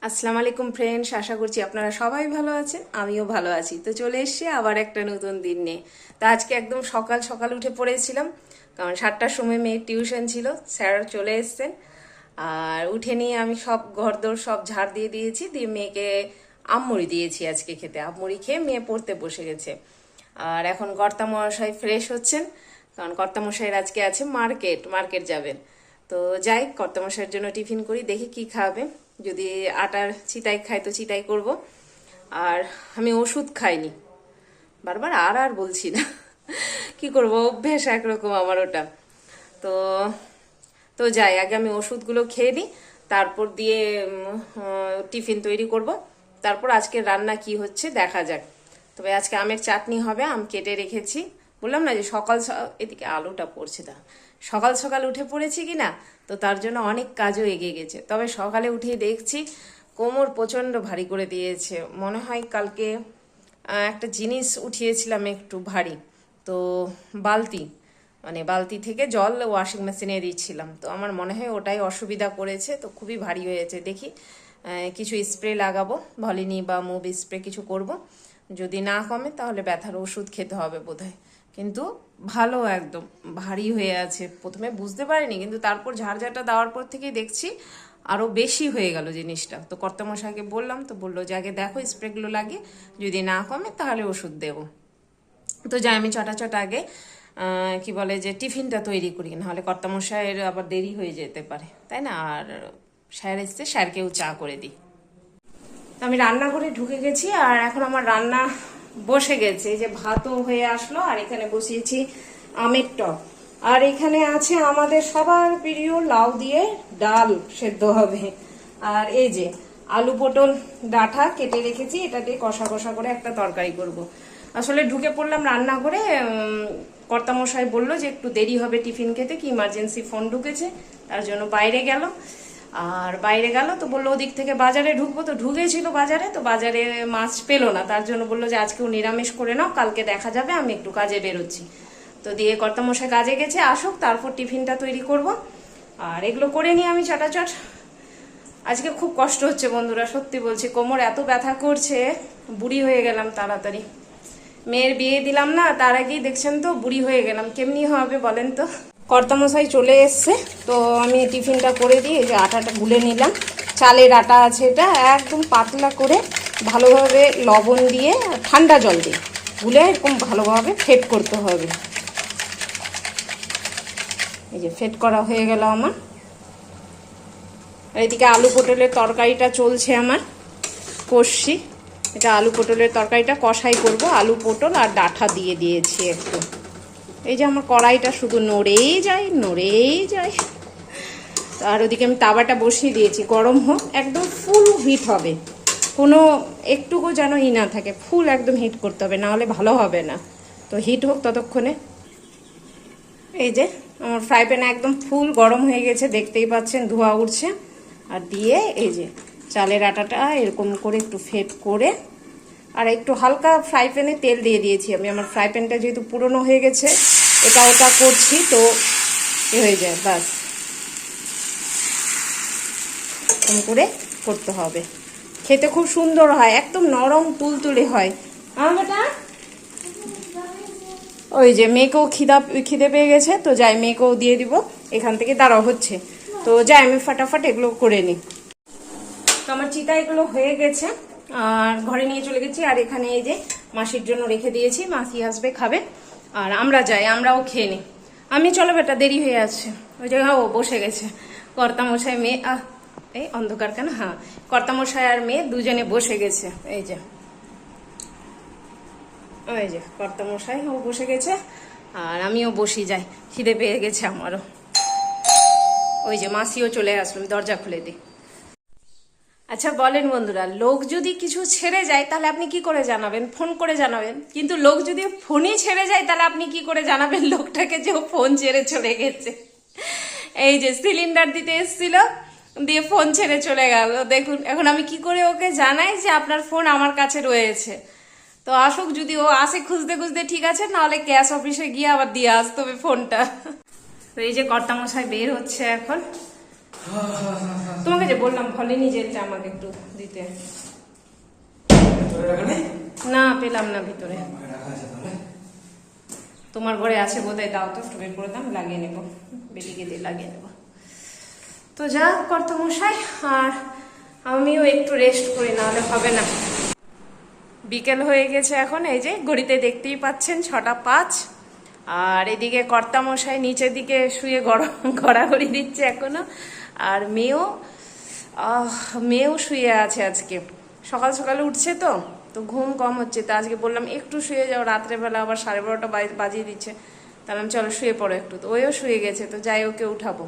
আসসালামু আলাইকুম ফ্রেন্ডস, আশা করছি আপনারা সবাই ভালো আছেন, আমিও ভালো আছি। তো চলে এসেছি আবার একটা নতুন দিন নিয়ে। তো আজকে একদম সকাল সকাল উঠে পড়েছিলাম, কারণ 7টার সময় মেয়ের টিউশন ছিল, স্যার চলে এসছেন। আর উঠে নিয়ে আমি সব ঘরদোর সব ঝাড় দিয়ে দিয়েছি, দিয়ে মেয়েকে আমমুড়ি দিয়েছি আজকে খেতে। আমমুড়ি খেয়ে মেয়ে পড়তে বসে গেছে। আর এখন কর্তামশাই ফ্রেশ হচ্ছেন, কারণ কর্তামশাইয়ের আজকে আছে মার্কেট যাবেন। তো যাই, কর্তামশাইয়ের জন্য টিফিন করি, দেখি কি খাবে। যদি আটার চিতাই খাই তো চিতাই করব। আর আমি ওষুধ খাইনি, বারবার আর বলছি না, কি করব, অভ্যেস একরকম আমার ওটা। তো তো যাই, আগে আমি ওষুধগুলো খেয়ে নিই, তারপর দিয়ে টিফিন তৈরি করব। তারপর আজকে রান্না কি হচ্ছে দেখা যাক। তবে আজকে আমের চাটনি হবে, আম কেটে রেখেছি। বললাম না যে এদিকে আলুটা পড়ছে, সকাল সকাল উঠে পড়েছি কি না, তো তার জন্য অনেক কাজও এগিয়ে গেছে। তবে সকালে উঠেই দেখছি কোমর প্রচণ্ড ভারী করে দিয়েছে। মনে হয় কালকে একটা জিনিস উঠিয়েছিলাম একটু ভারী, তো বালতি থেকে জল ওয়াশিং মেশিনে দিচ্ছিলাম, তো আমার মনে হয় ওটাই অসুবিধা করেছে, তো খুবই ভারী হয়েছে। দেখি কিছু স্প্রে লাগাবো, ভলিনি বা মুভ স্প্রে কিছু করব। যদি না কমে তাহলে ব্যথার ওষুধ খেতে হবে বোধহয়। কিন্তু ভালো, একদম ভারী হয়ে আছে। প্রথমে বুঝতে পারিনি, কিন্তু তারপর ঝাড়ঝাঁটা দেওয়ার পর থেকেই দেখছি আরও বেশি হয়ে গেল জিনিসটা। তো কর্তামশাইকে বললাম, তো বললো যে আগে দেখো স্প্রেগুলো লাগিয়ে, যদি না কমে তাহলে ওষুধ দেবো। তো যাই, আমি চটাচট আগে কি বলে যে টিফিনটা তৈরি করি, নাহলে কর্তামশাইয়ের আবার দেরি হয়ে যেতে পারে, তাই না? আর স্যার এসছে, স্যারকেও চা করে দিই। আমি রান্নাঘরে ঢুকে গেছি, আর এখন আমার রান্না বসে গেছে। এই যে ভাতও হয়ে আসলো, আর এখানে বসিয়েছি আমের টক। আর এখানে আছে আমাদের সবার প্রিয় লাউ দিয়ে ডাল সেদ্ধ হবে। আর এই যে আলু পটল ডাঁটা কেটে রেখেছি, এটা দিয়ে কষা কষা করে একটা তরকারি করব। আসলে ঢুকে পড়লাম রান্নাঘরে, কর্তামশাই বললো যে একটু দেরি হবে টিফিন খেতে, কি ইমার্জেন্সি ফোন ঢুকেছে, তার জন্য বাইরে গেল। আর বাইরে গেল তো বললো ওদিক থেকে বাজারে ঢুকবো, তো ঢুকেছিল বাজারে, তো বাজারে মাছ পেলো না, তার জন্য বললো যে আজকেও নিরামিষ করে নাও, কালকে দেখা যাবে, আমি একটু কাজে বেরোচ্ছি। তো দিয়ে কর্তামশাই কাজে গেছে, আসুক তারপর টিফিনটা তৈরি করব। আর এগুলো করে নিয়ে আমি চটাচট। আজকে খুব কষ্ট হচ্ছে বন্ধুরা, সত্যি বলছি, কোমর এত ব্যথা করছে, বুড়ি হয়ে গেলাম তাড়াতাড়ি। মেয়ের বিয়ে দিলাম না, তার আগেই দেখছেন তো বুড়ি হয়ে গেলাম, কেমনি হবে বলেন তো। কর্তামশাই চলে এসছে, তো আমি টিফিনটা করে দিই। এই যে আটাটা গুলে নিলাম, চালের আটা আছে, এটা একদম পাতলা করে ভালোভাবে লবণ দিয়ে ঠান্ডা জল দিয়ে গুলে এরকম ভালোভাবে ফেট করতে হবে। এই যে ফেট করা হয়ে গেল আমার। আর এদিকে আলু পটলের তরকারিটা চলছে আমার, কষছি। এটা আলু পটলের তরকারিটা কষাই করব, আলু পটল আর ডাঁটা দিয়ে দিয়েছি একটু। এই যে আমার কড়াইটা শুধু নড়েই যায়। আর ওদিকে আমি তাওয়াটা বসিয়ে দিয়েছি, গরম হোক, একদম ফুল হিট হবে, কোনো একটুকু যেন না থাকে, ফুল একদম হিট করতে হবে, না হলে ভালো হবে না। তো হিট হোক ততক্ষণে। এই যে আমার ফ্রাই প্যান একদম ফুল গরম হয়ে গেছে, দেখতেই পাচ্ছেন ধোঁয়া উঠছে। আর দিয়ে এই যে চালের আটাটা এরকম করে একটু ফেট করে, আর একটু হালকা ফ্রাই প্যানে তেল দিয়ে দিয়েছি আমি। আমার ফ্রাই প্যানটা যেহেতু পুরনো হয়ে গেছে, এটা ওটা করছি তো হয়ে যায়, বাস এরকম করে করতে হবে। খেতে খুব সুন্দর হয়, একদম নরম তুলতুলে হয়। বেটা, ওই যে মেয়েকেও খিদে পেয়ে গেছে, তো যাই মেয়েকেও দিয়ে দিব এখান থেকে, দাঁড়াও হচ্ছে। তো যাই আমি ফাটাফাট এগুলো করে নিই। তো আমার চিতা এগুলো হয়ে গেছে, আর ঘরে নিয়ে চলে গেছি। আর এখানে এই যে মাসির জন্য রেখে দিয়েছি, মাসি আসবে খাবে, আর আমরাও খেয়ে নিই। আমি চলো বেটা, দেরি হয়ে আছে। ওই যে ও বসে গেছে, কর্তামশাই মেয়ে, এই অন্ধকার কেন, হ্যাঁ, কর্তামশাই আর মেয়ে দুজনে বসে গেছে। এই যে ওই যে কর্তামশাই ও বসে গেছে, আর আমিও বসি যাই, খিদে পেয়ে গেছে আমারও। ওই যে মাসিও চলে আসলো, দরজা খুলে দিই। আচ্ছা বলেন বন্ধুরা, লোক যদি কিছু ছেড়ে যায় তাহলে আপনি কি করে জানাবেন? ফোন করে জানাবেন। কিন্তু লোক যদি ফোনই ছেড়ে যায় তাহলে আপনি কি করে জানাবেন লোকটাকে যে ও ফোন ছেড়ে চলে গেছে? এই যে সিলিন্ডার দিতে এসেছিল, দিয়ে ফোন ছেড়ে চলে গেল। দেখুন এখন আমি কি করে ওকে জানাই যে আপনার ফোন আমার কাছে রয়েছে? তো আসুক, যদি ও আসে খুঁজতে খুঁজতে ঠিক আছে, নাহলে ক্যাশ অফিসে গিয়ে আবার দিয়ে আসতে হবে ফোনটা। তো এই যে কর্তামশাই বের হচ্ছে এখন। তোমাকে যে বললাম ভলিনি জেলটা আমাকে একটু দিতে। না পেলাম না ভিতরে। তোমার ঘরে আছে বোধহয়, দাও তো একটু বের করে দাম, লাগিয়ে নেবো, বেরিয়ে দিয়ে লাগিয়ে নেবো। তো যা কর্তামশাই, আর আমিও একটু রেস্ট করি, নাহলে হবে না। বিকেল হয়ে গেছে এখন, এই যে ঘড়িতে দেখতেই পাচ্ছেন 6টা 5। আর এদিকে কর্তামশাই নিচের দিকে শুয়ে গড়াগড়ি দিচ্ছে এখনো। আর মেয়েও শুয়ে আছে আজকে, সকাল সকালে উঠছে তো তো ঘুম কম হচ্ছে, তো আজকে বললাম একটু শুয়ে যাও, রাত্রেবেলা আবার 12:30 বাজিয়ে দিচ্ছে, তাহলে চলো শুয়ে পড়ো একটু। তো ওইও শুয়ে গেছে, তো যাই ওকে উঠাবো।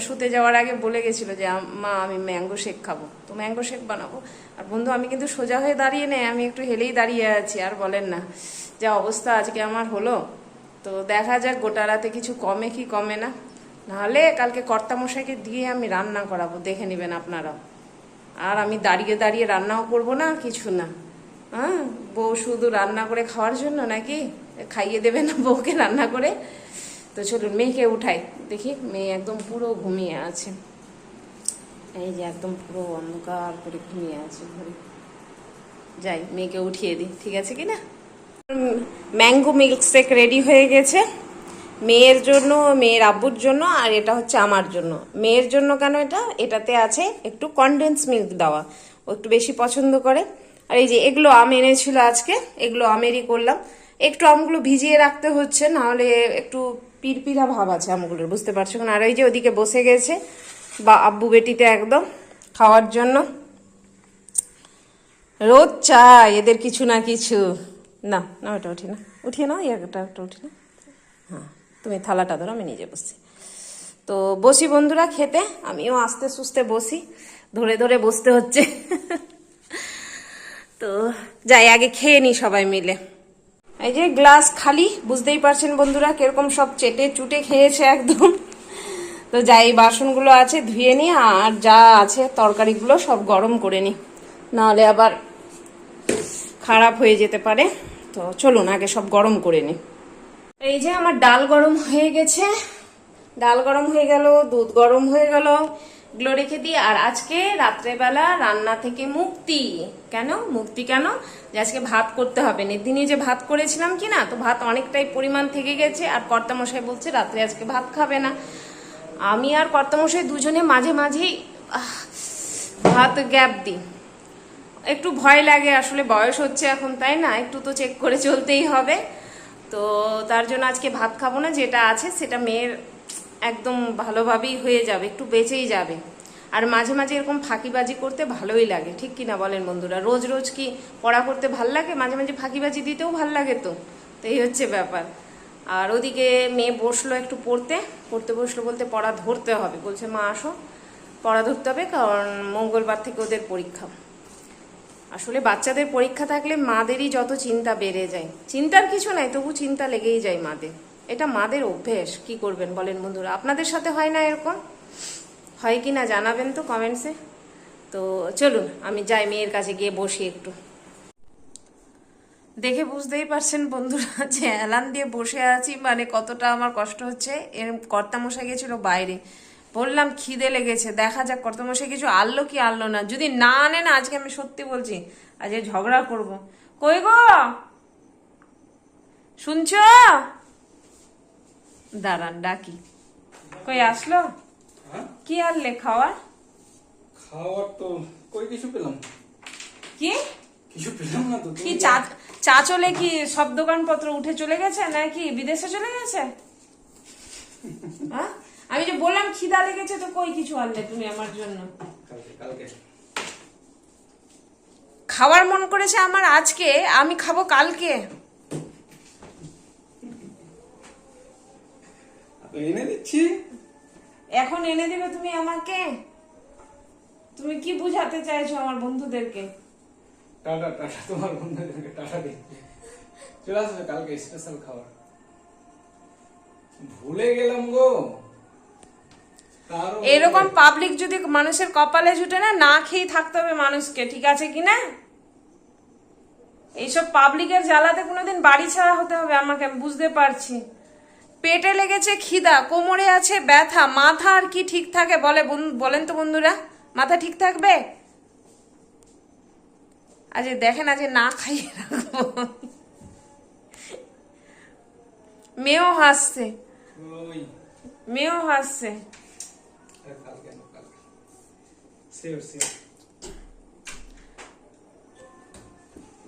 শুতে যাওয়ার আগে বলে গেছিল যে মা আমি ম্যাঙ্গো শেক খাবো, তো ম্যাঙ্গো শেক বানাবো। আর বন্ধু আমি কিন্তু সোজা হয়ে দাঁড়িয়ে নেই, আমি একটু হেলেই দাঁড়িয়ে আছি। আর বলেন না যা অবস্থা আজকে আমার হলো। তো দেখা যাক গোটা রাতে কিছু কমে কি কমে না, নাহলে কালকে কর্তামশাইকে দিয়ে আমি রান্না করাবো, দেখে নেবেন আপনারাও। আর আমি দাঁড়িয়ে দাঁড়িয়ে রান্নাও করব না, কিছু না। হ্যাঁ, বউ শুধু রান্না করে খাওয়ার জন্য নাকি? খাইয়ে দেবে না বউকে রান্না করে? তো চলুন মেয়েকে উঠাই, দেখি। মেয়ে একদম পুরো ঘুমিয়ে আছে, এই যে একদম পুরো অন্ধকার করে ঘুমিয়ে আছে ঘরে। যাই মেয়েকে উঠিয়ে দিই, ঠিক আছে কি না? ম্যাঙ্গো মিল্কশেক রেডি হয়ে গেছে, মেয়ের জন্য, মেয়ের আব্বুর জন্য, আর এটা হচ্ছে আমার জন্য। মেয়ের জন্য কেন, এটাতে আছে একটু কনডেন্স মিল্ক দেওয়া, ও একটু বেশি পছন্দ করে। আর এই যে এগুলো আম এনেছিল আজকে, এগুলো আমেরই করলাম। একটু আমগুলো ভিজিয়ে রাখতে হচ্ছে, নাহলে একটু পিরপিরা ভাব আছে আমগুলোর, বুঝতে পারছো না? আর ওই যে ওদিকে বসে গেছে বা আব্বু বেটিতে একদম খাওয়ার জন্য। রোজ চাই এদের কিছু না কিছু। না না, ওটা উঠিয়ে নাও, একটা উঠি না। হ্যাঁ, তুমি থালাটা ধরো, আমি নিজে বসছি। তো বসি বন্ধুরা খেতে, আমিও আস্তে সুস্তে বসি, ধরে ধরে বসতে হচ্ছে। তো যাই আগে খেয়ে নি সবাই মিলে। এই যে গ্লাস খালি, বুঝতেই পারছেন বন্ধুরা কিরকম সব চেটে চুটে খেয়েছে একদম। তো যাই বাসনগুলো আছে ধুয়ে নি, আর যা আছে তরকারিগুলো সব গরম করে নি, নাহলে আবার খারাপ হয়ে যেতে পারে। তো চলুন আগে সব গরম করে নি। এই যে আমার ডাল গরম হয়ে গেছে, ডাল গরম হয়ে গেল, দুধ গরম হয়ে গেল, এগুলো রেখে দিই। আর আজকে রাত্রেবেলা রান্না থেকে মুক্তি। কেন মুক্তি? কেন যে আজকে ভাত করতে হবে না। দিনে যে ভাত করেছিলাম কি না, তো ভাত অনেকটাই পরিমাণ থেকে গেছে। আর কর্তামশাই বলছে রাত্রে আজকে ভাত খাবে না। আমি আর কর্তামশাই দুজনে মাঝে মাঝেই ভাত গ্যাপ দিই, একটু ভয় লাগে আসলে, বয়স হচ্ছে এখন, তাই না? একটু তো চেক করে চলতেই হবে। তো তার জন্য আজকে ভাত খাবো না, যেটা আছে সেটা মেয়ের একদম ভালোভাবেই হয়ে যাবে, একটু বেঁচেই যাবে। আর মাঝে মাঝে এরকম ফাঁকিবাজি করতে ভালোই লাগে, ঠিক কিনা বলেন বন্ধুরা? রোজ রোজ কি পড়া করতে ভাল লাগে? মাঝে মাঝে ফাঁকিবাজি দিতেও ভাল লাগে। তো এই হচ্ছে ব্যাপার। আর ওদিকে মেয়ে বসলো একটু পড়তে, পড়তে বসলো বলতে পড়া ধরতে হবে, বলছে মা আসো পড়া ধরতে হবে, কারণ মঙ্গলবার থেকে ওদের পরীক্ষা। আসলে বাচ্চাদের পরীক্ষা থাকলে মাদেরই যত চিন্তা বেড়ে যায়। চিন্তার কিছু নাই, তবু চিন্তা লেগেই যায় মাদের। এটা মাদের অভ্যেস, কি করবেন বলেন বন্ধুরা? আপনাদের সাথে হয় না এরকম? হয় কি না জানাবেন তো কমেন্টসে। তো চলুন আমি যাই, মেয়ের কাছে গিয়ে বসি একটু। দেখে বুঝতেই পারছেন বন্ধুরা যে অ্যালার্ম দিয়ে বসে আছি, মানে কতটা আমার কষ্ট হচ্ছে। এর কর্তামশাই গেছিল বাইরে, বললাম খিদে লেগেছে, দেখা যাক কর্তামশাই কিছু আনলো কি আনলো না। যদি না আনে না, আজকে আমি সত্যি বলছি আজকে ঝগড়া করব। কই গো, শুনছো? দাঁড়ান ডাকি। কই আসলো? কি আনলে খাওয়ার? খাওয়ার তো কই কিছু পেলাম। কি কিছু পেলাম না তো। কি চা চলে কি সব দোকানপত্র উঠে চলে গেছে নাকি বিদেশে চলে গেছে? হ্যাঁ, আমি যে বললাম খিদা লেগেছে, তো কই কিছু আনলে তুমি আমার জন্য? কালকে খাওয়ার মন করেছে আমার আজকে, আমি খাবো কালকে। এনে দিচ্ছি। এখন এনে দেবে তুমি আমাকে? তুমি কি বুঝাতে চাইছো আমার বন্ধুদেরকে? টাটা টাটা, তোমার বন্ধুদেরকে টাটা দিই। চলে আসবে কালকে স্পেশাল খাবার। ভুলে গেলাম গো। এরকম পাবলিক যদি মানুষের কপালে জুটে না, না খেয়ে থাকতে হবে মানুষকে, ঠিক আছে কিনা? এইসব পাবলিকের জ্বালাতে কোনোদিন বাড়ি ছাড়া হতে হবে আমাকে, আমি বুঝতে পারছি। পেটে লেগেছে খিদা, কোমরে আছে ব্যথা, মাথা আর কি ঠিক থাকে বলেন তো বন্ধুরা, মাথা ঠিক থাকবে? আজ দেখেন আজ না খাইয়ে রাখবো। মেয়েও হাসছে, ওই মেয়েও হাসছে। কালকে শিওর শিওর।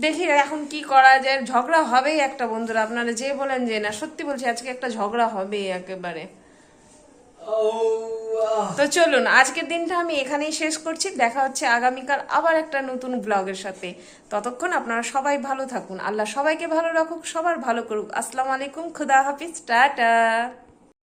দেখি এখন কি করা যায়, ঝগড়া হবেই একটা বন্ধুরা, আপনারা যে বলেন যে না, সত্যি বলছি আজকে একটা ঝগড়া হবে একেবারে। তো চলুন আজকের দিনটা আমি এখানেই শেষ করছি, দেখা হচ্ছে আগামীকাল আবার একটা নতুন ব্লগের সাথে। ততক্ষণ আপনারা সবাই ভালো থাকুন, আল্লাহ সবাইকে ভালো রাখুক, সবার ভালো করুক। আসসালামু আলাইকুম, খুদা হাফিজ, টাটা।